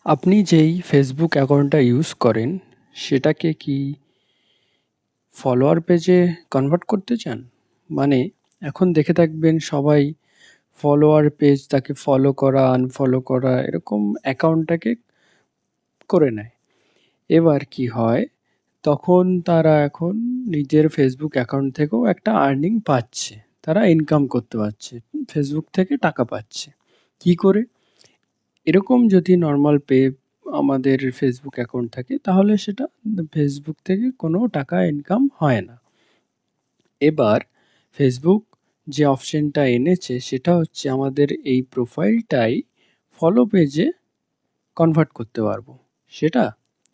আপনি যেই ফেসবুক অ্যাকাউন্টটা ইউজ করেন সেটাকে কি ফলোয়ার পেজে কনভার্ট করতে চান? মানে এখন দেখে থাকবেন সবাই ফলোয়ার পেজ, তাকে ফলো করা, আনফলো করা এরকম অ্যাকাউন্টটাকে করে নেয়। এবার কি হয়, তখন তারা এখন নিজের ফেসবুক অ্যাকাউন্ট থেকেও একটা আর্নিং পাচ্ছে, তারা ইনকাম করতে পারছে, ফেসবুক থেকে টাকা পাচ্ছে। কি করে? এরকম যদি নর্মাল আমাদের ফেসবুক অ্যাকাউন্ট থাকে তাহলে সেটা ফেসবুক থেকে কোনো টাকা ইনকাম হয় না। এবার ফেসবুক যে অপশনটা এনেছে সেটা হচ্ছে আমাদের এই প্রোফাইলটাই ফলো পেজে কনভার্ট করতে পারবো।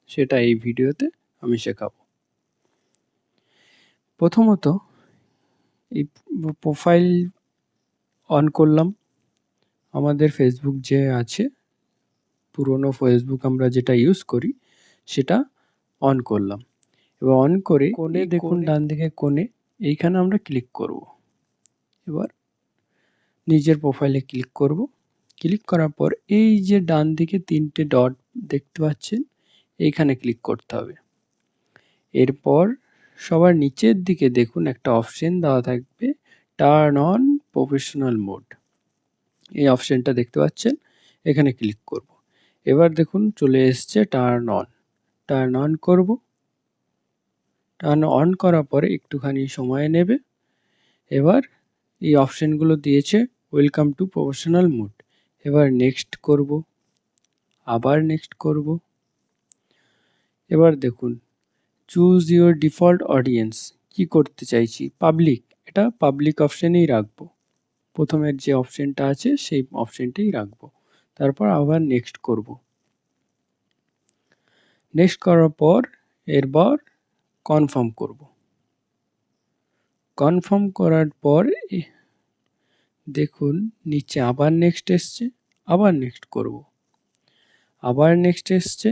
সেটা এই ভিডিওতে আমি শেখাবো। প্রথমত এই প্রোফাইল অন করলাম। আমাদের ফেসবুক যে আছে, পুরনো ফেসবুক আমরা যেটা ইউজ করি সেটা অন করলাম। এবার অন করে কোণে দেখুন, ডান দিকে কোণে এইখানে আমরা ক্লিক করব। এবার নিজের প্রোফাইলে ক্লিক করব। ক্লিক করার পর এই যে ডান দিকে 3টে ডট দেখতে পাচ্ছেন, এইখানে ক্লিক করতে হবে। এরপর সবার নিচের দিকে দেখুন একটা অপশন দেওয়া থাকবে, টার্ন অন প্রফেশনাল মোড। এই অপশনটা দেখতে পাচ্ছেন, এখানে ক্লিক করব। এবার দেখুন চলে এসছে টার্ন অন করব। টার্ন অন করার পরে একটুখানি সময় নেবে। এবার এই অপশনগুলো দিয়েছে, ওয়েলকাম টু প্রফেশনাল মোড। এবার নেক্সট করব, আবার নেক্সট করব। এবার দেখুন চুজ ইউর ডিফল্ট অডিয়েন্স, কি করতে চাইছি, পাবলিক, এটা পাবলিক অপশনেই রাখবো। প্রথমের যে অপশনটা আছে সেই অপশনটাই রাখবো। তারপর আবার নেক্সট করব। নেক্সট করার পর এরপর কনফার্ম করব। কনফার্ম করার পর দেখুন নিচে আবার নেক্সট এসছে, আবার নেক্সট করব। আবার নেক্সট এসছে,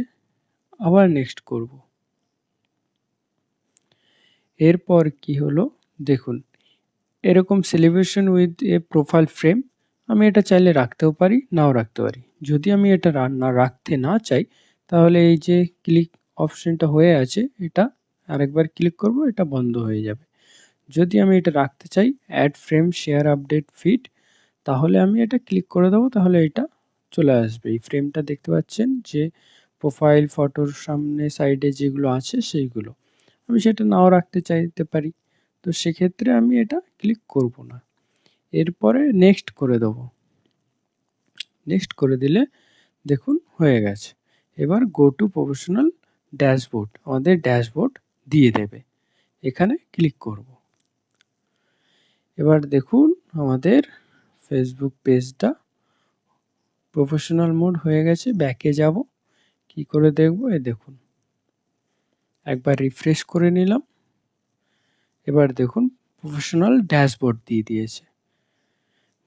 আবার নেক্সট করব। এরপর কি হলো দেখুন, এরকম celebration with a profile frame, আমি এটা চাইলে রাখতেও পারি, নাও রাখতে পারি। যদি আমি এটা রাখতে না চাই তাহলে এই যে ক্লিক অপশনটা হয়ে আছে, এটা আরেকবার ক্লিক করব, এটা বন্ধ হয়ে যাবে। যদি আমি এটা রাখতে চাই, add frame share update feed, তাহলে আমি এটা ক্লিক করে দেবো, তাহলে এটা চলে আসবে। এই ফ্রেমটা দেখতে পাচ্ছেন যে প্রোফাইল ফটোর সামনে সাইডে যেগুলো আছে সেইগুলো। আমি সেটা নাও রাখতে চাইতে পারি, তো সেক্ষেত্রে আমি এটা ক্লিক করব না। এরপরে নেক্সট করে দেবো। নেক্সট করে দিলে দেখুন হয়ে গেছে। এবার গো টু প্রফেশনাল ড্যাশবোর্ড, আমাদের ড্যাশবোর্ড দিয়ে দেবে, এখানে ক্লিক করব। এবার দেখুন আমাদের ফেসবুক পেজটা প্রফেশনাল মোড হয়ে গেছে। ব্যাকে যাব, কি করে দেখব, এই দেখুন একবার রিফ্রেশ করে নিলাম। এবার দেখুন প্রফেশনাল ড্যাশবোর্ড দিয়ে দিয়েছে।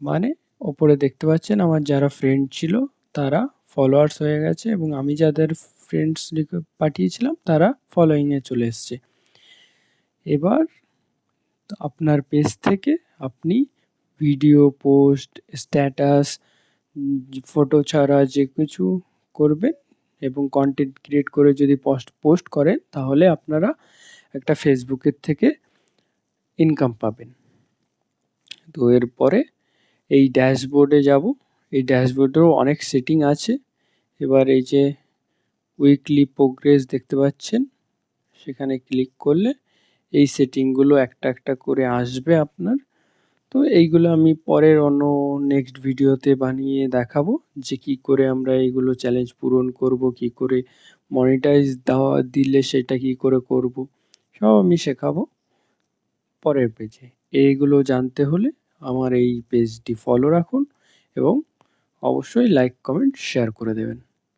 মানে ওপরে দেখতে পাচ্ছেন আমার যারা ফ্রেন্ড ছিল তারা ফলোয়ার্স হয়ে গেছে, এবং আমি যাদের ফ্রেন্ডস পাঠিয়েছিলাম তারা ফলোয়িংয়ে চলে এসছে। এবার আপনার পেজ থেকে আপনি ভিডিও পোস্ট, স্ট্যাটাস, ফটো ছাড়া যে কিছু করবেন এবং কন্টেন্ট ক্রিয়েট করে যদি পোস্ট করেন তাহলে আপনারা একটা ফেসবুকের থেকে ইনকাম পাবেন। তো এরপরে এই ড্যাশবোর্ডে যাব। এই ড্যাশবোর্ডেও অনেক সেটিং আছে। এবার এই যে উইকলি প্রোগ্রেস দেখতে পাচ্ছেন, সেখানে ক্লিক করলে এই সেটিংগুলো একটা একটা করে আসবে আপনার। তো এইগুলো আমি পরের নেক্সট ভিডিওতে বানিয়ে দেখাবো যে কি করে আমরা এইগুলো চ্যালেঞ্জ পূরণ করব, কি করে মনিটাইজ দিলে সেটা কি করে করব, সব আমি শেখাবো পরের পেজে। এইগুলো জানতে হলে আমার এই পেজটি ফলো রাখুন এবং অবশ্যই লাইক, কমেন্ট, শেয়ার করে দেবেন।